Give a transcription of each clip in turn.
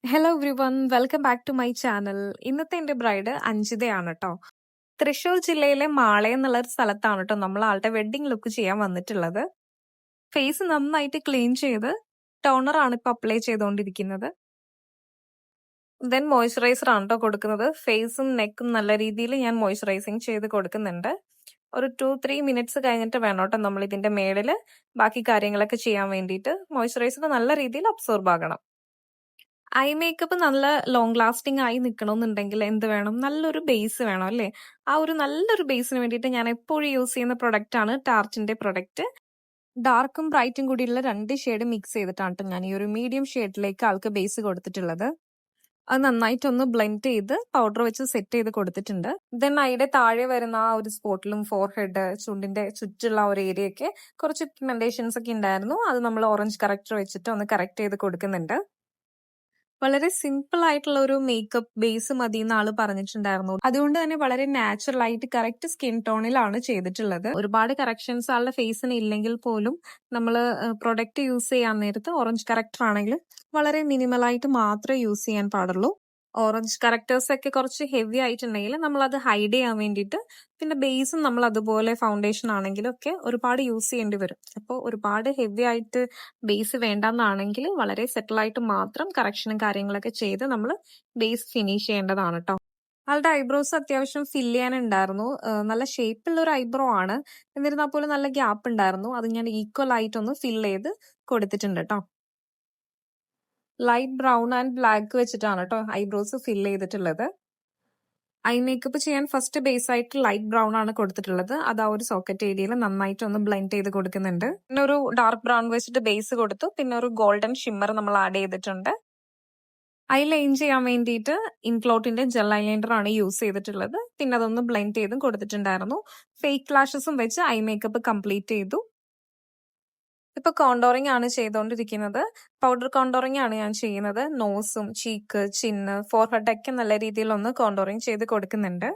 Hello every welcome back to my channel. ഇന്നത്തെ എന്റെ bride അഞ്ജിതയാണ് കേട്ടോ. തൃശ്ശൂർ ജില്ലയിലെ മാള എന്നുള്ള ഒരു സ്ഥലത്താണ് കേട്ടോ നമ്മൾ ആളുടെ വെഡിങ് ലുക്ക് ചെയ്യാൻ വന്നിട്ടുള്ളത്. ഫേസ് നന്നായിട്ട് ക്ലീൻ ചെയ്ത് ടോണർ ആണ് ഇപ്പൊ അപ്ലൈ ചെയ്തുകൊണ്ടിരിക്കുന്നത്. ദെൻ മോയ്സ്ചറൈസർ ആണ് കേട്ടോ കൊടുക്കുന്നത്. ഫേസും നെക്കും നല്ല രീതിയിൽ ഞാൻ മോയ്സ്ചറൈസിങ് ചെയ്ത് കൊടുക്കുന്നുണ്ട്. ഒരു 2-3 മിനിറ്റ്സ് കഴിഞ്ഞിട്ട് വേണം കേട്ടോ നമ്മൾ ഇതിന്റെ മേളില് ബാക്കി കാര്യങ്ങളൊക്കെ ചെയ്യാൻ വേണ്ടിയിട്ട്. മോയ്സ്ചറൈസർ നല്ല രീതിയിൽ അബ്സോർബ് ആകണം. ഐ മേക്കപ്പ് നല്ല ലോങ് ലാസ്റ്റിംഗ് ആയി നിൽക്കണമെന്നുണ്ടെങ്കിൽ എന്ത് വേണം? നല്ലൊരു ബേസ് വേണം അല്ലേ? ആ ഒരു നല്ലൊരു ബേസിന് വേണ്ടിയിട്ട് ഞാൻ എപ്പോഴും യൂസ് ചെയ്യുന്ന പ്രൊഡക്റ്റ് ആണ് ടാർട്ടിന്റെ പ്രൊഡക്റ്റ്. ഡാർക്കും ബ്രൈറ്റും കൂടിയുള്ള 2 ഷെയ്ഡ് മിക്സ് ചെയ്തിട്ടാണ് ട്ടോ ഞാൻ ഈ ഒരു മീഡിയം ഷെയ്ഡിലേക്ക് ആൾക്ക് ബേസ് കൊടുത്തിട്ടുള്ളത്. അത് നന്നായിട്ടൊന്ന് ബ്ലെൻഡ് ചെയ്ത് പൗഡർ വെച്ച് സെറ്റ് ചെയ്ത് കൊടുത്തിട്ടുണ്ട്. ദെൻ അതിന്റെ താഴെ വരുന്ന ആ ഒരു സ്പോട്ടിലും ഫോർഹെഡ്, ചുണ്ടിന്റെ ചുറ്റുള്ള ആ ഒരു ഏരിയയൊക്കെ കുറച്ച് പിഗ്മെന്റേഷൻസ് ഒക്കെ ഉണ്ടായിരുന്നു. അത് നമ്മൾ ഓറഞ്ച് കറക്റ്റർ വെച്ചിട്ട് ഒന്ന് കറക്റ്റ് ചെയ്ത് കൊടുക്കുന്നുണ്ട്. വളരെ സിമ്പിൾ ആയിട്ടുള്ള ഒരു മേക്കപ്പ് ബേസ് മതി എന്ന് ആള് പറഞ്ഞിട്ടുണ്ടായിരുന്നു. അതുകൊണ്ട് തന്നെ വളരെ നാച്ചുറൽ ആയിട്ട് കറക്റ്റ് സ്കിൻ ടോണിലാണ് ചെയ്തിട്ടുള്ളത്. ഒരുപാട് കറക്ഷൻസ് ആളുടെ ഫേസിന് ഇല്ലെങ്കിൽ പോലും നമ്മൾ പ്രൊഡക്റ്റ് യൂസ് ചെയ്യാൻ നേരത്ത് ഓറഞ്ച് കറക്റ്റർ ആണെങ്കിൽ വളരെ മിനിമൽ ആയിട്ട് മാത്രമേ യൂസ് ചെയ്യാൻ പാടുള്ളൂ. ഓറഞ്ച് കറക്റ്റേഴ്സ് ഒക്കെ കുറച്ച് ഹെവി ആയിട്ടുണ്ടെങ്കിൽ നമ്മൾ അത് ഹൈഡ് ചെയ്യാൻ വേണ്ടിയിട്ട് പിന്നെ ബേസും നമ്മൾ അതുപോലെ ഫൗണ്ടേഷൻ ആണെങ്കിലും ഒക്കെ ഒരുപാട് യൂസ് ചെയ്യേണ്ടി വരും. അപ്പോൾ ഒരുപാട് ഹെവി ആയിട്ട് ബേസ് വേണ്ടെന്നാണെങ്കിൽ വളരെ സെറ്റിൽ ആയിട്ട് മാത്രം കറക്ഷനും കാര്യങ്ങളൊക്കെ ചെയ്ത് നമ്മൾ ബേസ് ഫിനിഷ് ചെയ്യേണ്ടതാണ് കേട്ടോ. ആളുടെ ഐബ്രോസ് അത്യാവശ്യം ഫിൽ ചെയ്യാനുണ്ടായിരുന്നു. നല്ല ഷേപ്പുള്ള ഒരു ഐബ്രോ ആണ്. എന്നിരുന്നാൽ പോലും നല്ല ഗ്യാപ്പ് ഉണ്ടായിരുന്നു. അത് ഞാൻ ഈക്വൽ ആയിട്ടൊന്ന് ഫിൽ ചെയ്ത് കൊടുത്തിട്ടുണ്ട് കേട്ടോ. ലൈറ്റ് ബ്രൗൺ ആൻഡ് ബ്ലാക്ക് വെച്ചിട്ടാണ് കേട്ടോ ഐബ്രോസ് ഫിൽ ചെയ്തിട്ടുള്ളത്. ഐ മേക്കപ്പ് ചെയ്യാൻ ഫസ്റ്റ് ബേസ് ആയിട്ട് ലൈറ്റ് ബ്രൗൺ ആണ് കൊടുത്തിട്ടുള്ളത്. അത് ആ ഒരു സോക്കറ്റ് ഏരിയയിൽ നന്നായിട്ട് ഒന്ന് ബ്ലെൻഡ് ചെയ്ത് കൊടുക്കുന്നുണ്ട്. പിന്നെ ഒരു ഡാർക്ക് ബ്രൗൺ വെച്ചിട്ട് ബേസ് കൊടുത്തു. പിന്നെ ഒരു ഗോൾഡൻ ഷിമ്മർ നമ്മൾ ആഡ് ചെയ്തിട്ടുണ്ട്. ഐ ലൈൻ ചെയ്യാൻ വേണ്ടിയിട്ട് ഇൻക്ലോട്ടിന്റെ ജെൽ ഐലൈനർ ആണ് യൂസ് ചെയ്തിട്ടുള്ളത്. പിന്നെ അതൊന്ന് ബ്ലെൻഡ് ചെയ്തും കൊടുത്തിട്ടുണ്ടായിരുന്നു. ഫേക്ക് ലാഷസും വെച്ച് ഐ മേക്കപ്പ് കംപ്ലീറ്റ് ചെയ്തു. ഇപ്പൊ കോണ്ടോറിംഗ് ആണ് ചെയ്തുകൊണ്ടിരിക്കുന്നത്. പൗഡർ കോണ്ടോറിംഗ് ആണ് ഞാൻ ചെയ്യുന്നത്. നോസും ചീക്ക്, ചിന്ന്, ഫോർഹെഡ് ഒക്കെ നല്ല രീതിയിൽ ഒന്ന് കോണ്ടോറിംഗ് ചെയ്ത് കൊടുക്കുന്നുണ്ട്.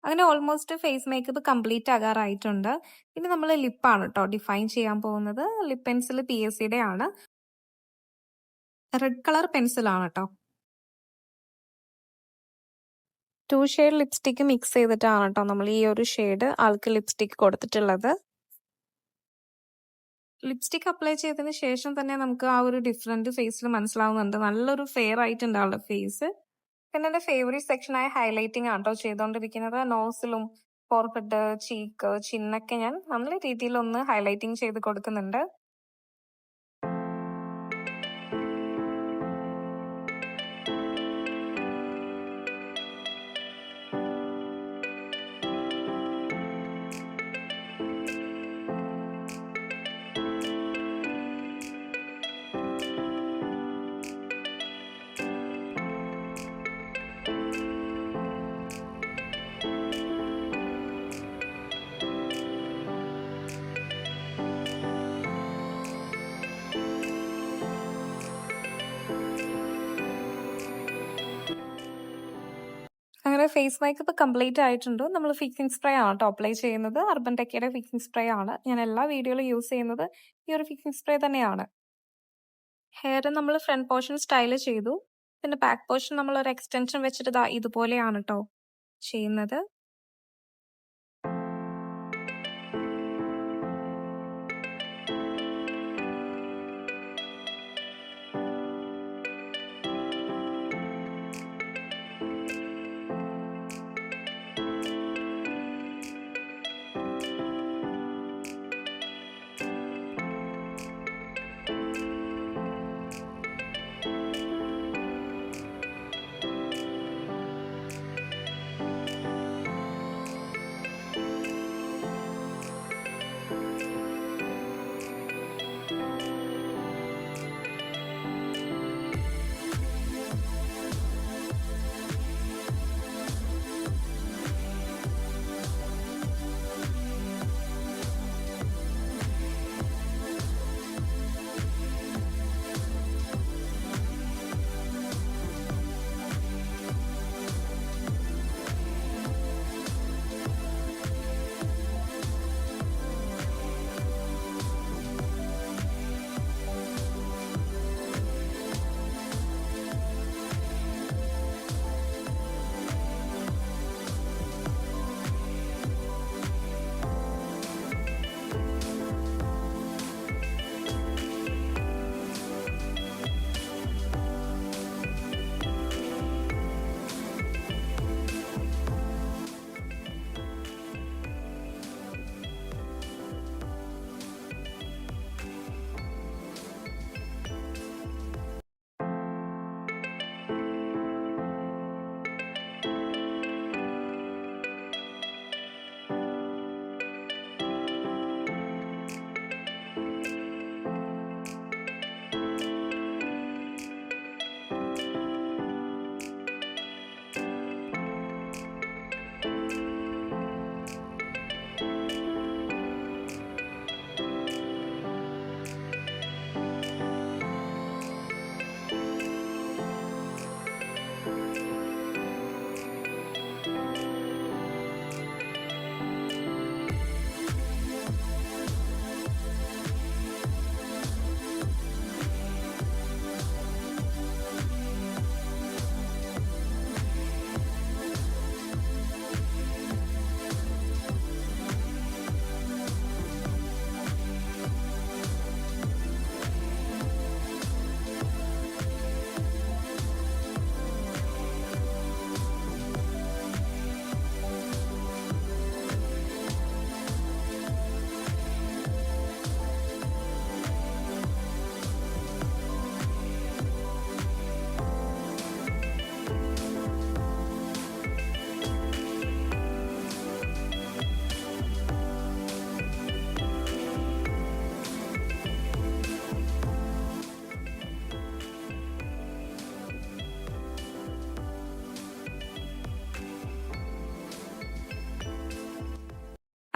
അങ്ങനെ ഓൾമോസ്റ്റ് ഫേസ് മേക്കപ്പ് കംപ്ലീറ്റ് ആകാറായിട്ടുണ്ട്. ഇനി നമ്മൾ ലിപ്പാണ് കേട്ടോ ഡിഫൈൻ ചെയ്യാൻ പോകുന്നത്. ലിപ്പ് പെൻസിൽ PSCയുടെ ആണ്. റെഡ് കളർ പെൻസിലാണ് കേട്ടോ. 2 ഷെയ്ഡ് ലിപ്സ്റ്റിക് മിക്സ് ചെയ്തിട്ടാണ് കേട്ടോ നമ്മൾ ഈ ഒരു ഷെയ്ഡ് ആൾക്ക് ലിപ്സ്റ്റിക് കൊടുത്തിട്ടുള്ളത്. ലിപ്സ്റ്റിക് അപ്ലൈ ചെയ്തതിന് ശേഷം തന്നെ നമുക്ക് ആ ഒരു ഡിഫറൻറ്റ് ഫേസിൽ മനസ്സിലാവുന്നുണ്ട്. നല്ലൊരു ഫെയർ ആയിട്ടുണ്ട് ആളുടെ ഫേസ്. പിന്നെ എന്റെ ഫേവറേറ്റ് സെക്ഷനായ ഹൈലൈറ്റിംഗ് ആണ് കേട്ടോ ചെയ്തുകൊണ്ടിരിക്കുന്നത്. നോസിലും ഫോർഹെഡ്, ചീക്ക്, ചിന്നൊക്കെ ഞാൻ നല്ല രീതിയിൽ ഒന്ന് ഹൈലൈറ്റിംഗ് ചെയ്ത് കൊടുക്കുന്നുണ്ട്. അങ്ങനെ ഫേസ് മേക്കപ്പ് കംപ്ലീറ്റ് ആയിട്ടുണ്ട്. നമ്മൾ ഫിക്സിംഗ് സ്പ്രേ ആണ് കേട്ടോ അപ്ലൈ ചെയ്യുന്നത്. അർബൻ ടെക്കയുടെ ഫിക്സിംഗ് സ്പ്രേ ആണ്. ഞാൻ എല്ലാ വീഡിയോയിലും യൂസ് ചെയ്യുന്നത് ഈ ഒരു ഫിക്സിംഗ് സ്പ്രേ തന്നെയാണ്. ഹെയർ നമ്മൾ ഫ്രണ്ട് പോർഷൻ സ്റ്റൈൽ ചെയ്തു. ഇതിന്റെ ബാക്ക് പോർഷൻ നമ്മളൊരു എക്സ്റ്റൻഷൻ വെച്ചിട്ട് ദാ ഇതുപോലെയാണ് ട്ടോ ചെയ്യുന്നത്.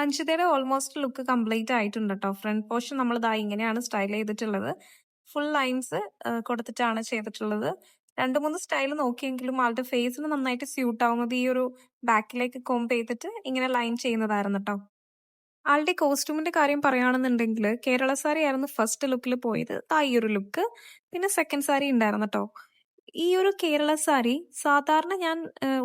അഞ്ജിതയുടെ ഓൾമോസ്റ്റ് ലുക്ക് കംപ്ലീറ്റ് ആയിട്ടുണ്ട് ട്ടോ. ഫ്രണ്ട് പോർഷൻ നമ്മൾ ദാ ഇങ്ങനെയാണ് സ്റ്റൈൽ ചെയ്തിട്ടുള്ളത്. ഫുൾ ലൈൻസ് കൊടുത്തിട്ടാണ് ചെയ്തിട്ടുള്ളത്. 2, 3 സ്റ്റൈൽ നോക്കിയെങ്കിലും ആളുടെ ഫേസിന് നന്നായിട്ട് സ്യൂട്ട് ആവുന്നത് ഈ ഒരു ബാക്കിലേക്ക് കോംബ് ചെയ്തിട്ട് ഇങ്ങനെ ലൈൻ ചെയ്യുന്നതായിരുന്നു ട്ടോ. ആളുടെ കോസ്റ്റ്യൂമിന്റെ കാര്യം പറയുകയാണെന്നുണ്ടെങ്കിൽ കേരള സാരി ആയിരുന്നു ഫസ്റ്റ് ലുക്കിൽ പോയത്. ദാ ഈ ഒരു ലുക്ക്. പിന്നെ സെക്കൻഡ് സാരി ഉണ്ടായിരുന്നു ട്ടോ. ഈ ഒരു കേരള സാരി സാധാരണ ഞാൻ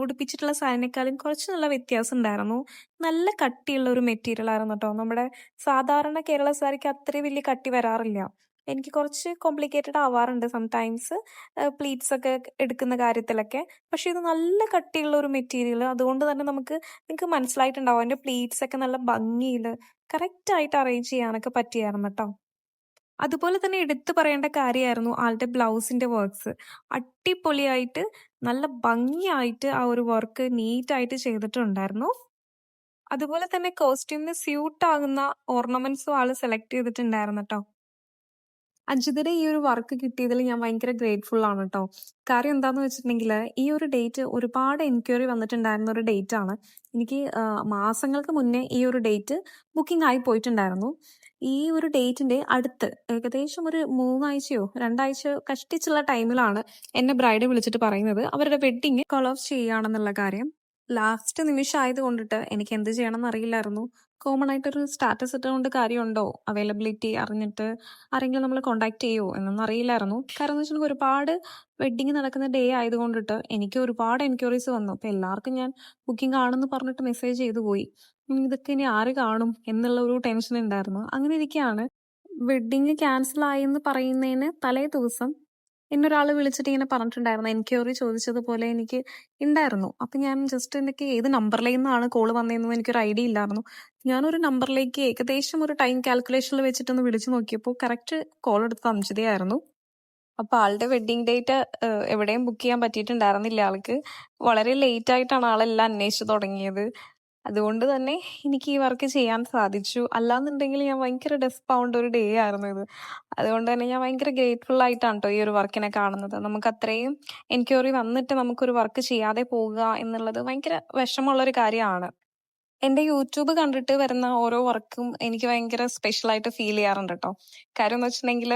ഉടുപ്പിച്ചിട്ടുള്ള സാരിനേക്കാളും കുറച്ച് നല്ല വ്യത്യാസം ഉണ്ടായിരുന്നു. നല്ല കട്ടിയുള്ള ഒരു മെറ്റീരിയൽ ആയിരുന്നു ട്ടോ. നമ്മുടെ സാധാരണ കേരള സാരിക്ക് അത്രയും വലിയ കട്ടി വരാറില്ല. എനിക്ക് കുറച്ച് കോംപ്ലിക്കേറ്റഡ് ആവാറുണ്ട് സംടൈംസ് പ്ലീറ്റ്സ് ഒക്കെ എടുക്കുന്ന കാര്യത്തിലൊക്കെ. പക്ഷെ ഇത് നല്ല കട്ടിയുള്ള ഒരു മെറ്റീരിയൽ. അതുകൊണ്ട് തന്നെ നിങ്ങൾക്ക് മനസ്സിലായിട്ടുണ്ടാവും അതിന്റെ പ്ലീറ്റ്സ് ഒക്കെ നല്ല ഭംഗിയിൽ കറക്റ്റ് ആയിട്ട് അറേഞ്ച് ചെയ്യാനൊക്കെ പറ്റിയായിരുന്നു ട്ടോ. അതുപോലെ തന്നെ എടുത്തു പറയേണ്ട കാര്യമായിരുന്നു ആളുടെ ബ്ലൗസിന്റെ വർക്ക്സ്. അടിപൊളിയായിട്ട് നല്ല ഭംഗിയായിട്ട് ആ ഒരു വർക്ക് നീറ്റായിട്ട് ചെയ്തിട്ടുണ്ടായിരുന്നു. അതുപോലെ തന്നെ കോസ്റ്റ്യൂമിന് സ്യൂട്ട് ആകുന്ന ഓർണമെന്റ്സും ആള് സെലക്ട് ചെയ്തിട്ടുണ്ടായിരുന്നു ട്ടോ. അഞ്ജിതയുടെ ഈ ഒരു വർക്ക് കിട്ടിയതിൽ ഞാൻ ഭയങ്കര ഗ്രേറ്റ്ഫുൾ ആണ് ട്ടോ. കാര്യം എന്താന്ന് വെച്ചിട്ടുണ്ടെങ്കിൽ ഈ ഒരു ഡേറ്റ് ഒരുപാട് എൻക്വയറി വന്നിട്ടുണ്ടായിരുന്ന ഒരു ഡേറ്റ് ആണ്. എനിക്ക് മാസങ്ങൾക്ക് മുന്നേ ഈ ഒരു ഡേറ്റ് ബുക്കിംഗ് ആയി പോയിട്ടുണ്ടായിരുന്നു. ഈ ഒരു ഡേറ്റിന്റെ അടുത്ത് ഏകദേശം ഒരു 3 ആഴ്ചയോ 2 ആഴ്ച കഷ്ടിച്ചുള്ള ടൈമിലാണ് എന്നെ ബ്രൈഡ് വിളിച്ചിട്ട് പറയുന്നത് അവരുടെ വെഡ്ഡിങ് കോൾ ഓഫ് ചെയ്യുകയാണെന്നുള്ള കാര്യം. ലാസ്റ്റ് നിമിഷം ആയത് കൊണ്ടിട്ട് എനിക്ക് എന്ത് ചെയ്യണം എന്നറിയില്ലായിരുന്നു. കോമൺ ആയിട്ടൊരു സ്റ്റാറ്റസ് ഇട്ടുകൊണ്ട് കാര്യമുണ്ടോ? അവൈലബിലിറ്റി അറിഞ്ഞിട്ട് ആരെങ്കിലും നമ്മളെ കോൺടാക്ട് ചെയ്യുമോ എന്നൊന്നും അറിയില്ലായിരുന്നു. കാരണം എന്ന് വെച്ചിട്ടുണ്ടെങ്കിൽ ഒരുപാട് വെഡ്ഡിങ് നടക്കുന്ന ഡേ ആയതുകൊണ്ടിട്ട് എനിക്ക് ഒരുപാട് എൻക്വയറീസ് വന്നു. അപ്പോൾ എല്ലാവർക്കും ഞാൻ ബുക്കിംഗ് ആണെന്ന് പറഞ്ഞിട്ട് മെസ്സേജ് ചെയ്തു പോയി. ഇതൊക്കെ ഇനി ആര് കാണും എന്നുള്ള ഒരു ടെൻഷൻ ഉണ്ടായിരുന്നു. അങ്ങനെ ഇരിക്കുകയാണ് വെഡ്ഡിങ് ക്യാൻസൽ ആയെന്ന് പറയുന്നതിന് തലേ ദിവസം എന്നൊരാൾ വിളിച്ചിട്ട് ഇങ്ങനെ പറഞ്ഞിട്ടുണ്ടായിരുന്നു. എൻക്വയറി ചോദിച്ചതുപോലെ എനിക്ക് ഉണ്ടായിരുന്നു. അപ്പം ഞാൻ ജസ്റ്റ് എനിക്ക് ഏത് നമ്പറിൽ നിന്നാണ് കോൾ വന്നതെന്നും എനിക്കൊരു ഐഡിയ ഇല്ലായിരുന്നു. ഞാനൊരു നമ്പറിലേക്ക് ഏകദേശം ഒരു ടൈം കാൽക്കുലേഷനിൽ വെച്ചിട്ടൊന്ന് വിളിച്ചു നോക്കിയപ്പോൾ കറക്റ്റ് കോൾ എടുത്ത അംജിതയായിരുന്നു. അപ്പൊ ആളുടെ വെഡ്ഡിങ് ഡേറ്റ് എവിടെയും ബുക്ക് ചെയ്യാൻ പറ്റിയിട്ടുണ്ടായിരുന്നില്ല ആൾക്ക്. വളരെ ലേറ്റ് ആയിട്ടാണ് ആളെല്ലാം അന്വേഷിച്ചു തുടങ്ങിയത്. അതുകൊണ്ട് തന്നെ എനിക്ക് ഈ വർക്ക് ചെയ്യാൻ സാധിച്ചു. അല്ലാന്നുണ്ടെങ്കിൽ ഞാൻ ഭയങ്കര ഡെസ്പാവേണ്ട ഒരു ഡേ ആയിരുന്നു ഇത്. അതുകൊണ്ട് തന്നെ ഞാൻ ഭയങ്കര ഗ്രേറ്റ്ഫുൾ ആയിട്ടാണ് കേട്ടോ ഈ ഒരു വർക്കിനെ കാണുന്നത്. നമുക്ക് അത്രയും എൻക്വയറി വന്നിട്ട് നമുക്കൊരു വർക്ക് ചെയ്യാതെ പോകുക എന്നുള്ളത് ഭയങ്കര വിഷമമുള്ളൊരു കാര്യമാണ്. എന്റെ യൂട്യൂബ് കണ്ടിട്ട് വരുന്ന ഓരോ വർക്കും എനിക്ക് ഭയങ്കര സ്പെഷ്യൽ ആയിട്ട് ഫീൽ ചെയ്യാറുണ്ട് കേട്ടോ. കാര്യം എന്ന് വെച്ചിട്ടുണ്ടെങ്കിൽ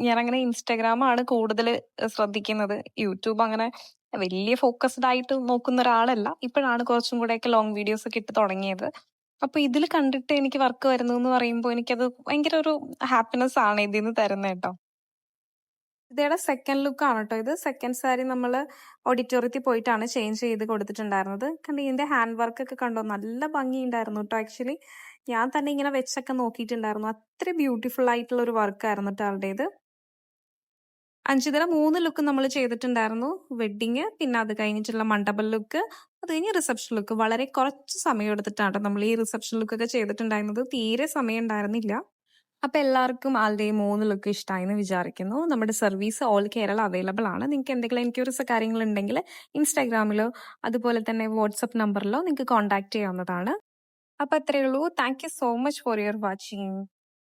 ഞാനങ്ങനെ ഇൻസ്റ്റാഗ്രാമാണ് കൂടുതൽ ശ്രദ്ധിക്കുന്നത്. യൂട്യൂബ് അങ്ങനെ വലിയ ഫോക്കസ്ഡ് ആയിട്ട് നോക്കുന്ന ഒരാളല്ല. ഇപ്പോഴാണ് കുറച്ചും കൂടെയൊക്കെ ലോങ് വീഡിയോസ് ഒക്കെ ഇട്ട് തുടങ്ങിയത്. അപ്പൊ ഇതിൽ കണ്ടിട്ട് എനിക്ക് വർക്ക് വരുന്നു എന്ന് പറയുമ്പോൾ എനിക്കത് ഭയങ്കര ഒരു ഹാപ്പിനെസ് ആണ് ഇതിൽ നിന്ന് തരുന്നത് കേട്ടോ. ഇതയുടെ സെക്കൻഡ് ലുക്ക് ആണ് കേട്ടോ ഇത്. സെക്കൻഡ് സാരി നമ്മൾ ഓഡിറ്റോറിയത്തിൽ പോയിട്ടാണ് ചേഞ്ച് ചെയ്ത് കൊടുത്തിട്ടുണ്ടായിരുന്നത്. കണ്ടോ ഇതിന്റെ ഹാൻഡ് വർക്ക് ഒക്കെ കണ്ടോ, നല്ല ഭംഗിയുണ്ടായിരുന്നു കേട്ടോ. ആക്ച്വലി ഞാൻ തന്നെ ഇങ്ങനെ വെച്ചൊക്കെ നോക്കിയിട്ടുണ്ടായിരുന്നു. അത്ര ബ്യൂട്ടിഫുൾ ആയിട്ടുള്ള ഒരു വർക്കായിരുന്നു കേട്ടോ ആളുടേത്. അഞ്ചിതര 3 ലുക്ക് നമ്മൾ ചെയ്തിട്ടുണ്ടായിരുന്നു. വെഡ്ഡിങ്, പിന്നെ അത് കഴിഞ്ഞിട്ടുള്ള മണ്ഡപം ലുക്ക്, അത് കഴിഞ്ഞ് റിസപ്ഷൻ ലുക്ക്. വളരെ കുറച്ച് സമയം എടുത്തിട്ടാണ് നമ്മൾ ഈ റിസപ്ഷൻ ലുക്ക് ഒക്കെ ചെയ്തിട്ടുണ്ടായിരുന്നത്. തീരെ സമയം ഉണ്ടായിരുന്നില്ല. അപ്പൊ എല്ലാവർക്കും ആളുടെ 3 ലുക്ക് ഇഷ്ടമായെന്ന് വിചാരിക്കുന്നു. നമ്മുടെ സർവീസ് ഓൾ കേരള അവൈലബിൾ ആണ്. നിങ്ങൾക്ക് എന്തെങ്കിലും എൻക്വയറീസ് കാര്യങ്ങളുണ്ടെങ്കിൽ ഇൻസ്റ്റാഗ്രാമിലോ അതുപോലെ തന്നെ വാട്സപ്പ് നമ്പറിലോ നിങ്ങൾക്ക് കോൺടാക്ട് ചെയ്യാവുന്നതാണ്. അപ്പൊ അത്രയേ ഉള്ളൂ. Thank you so much for your watching.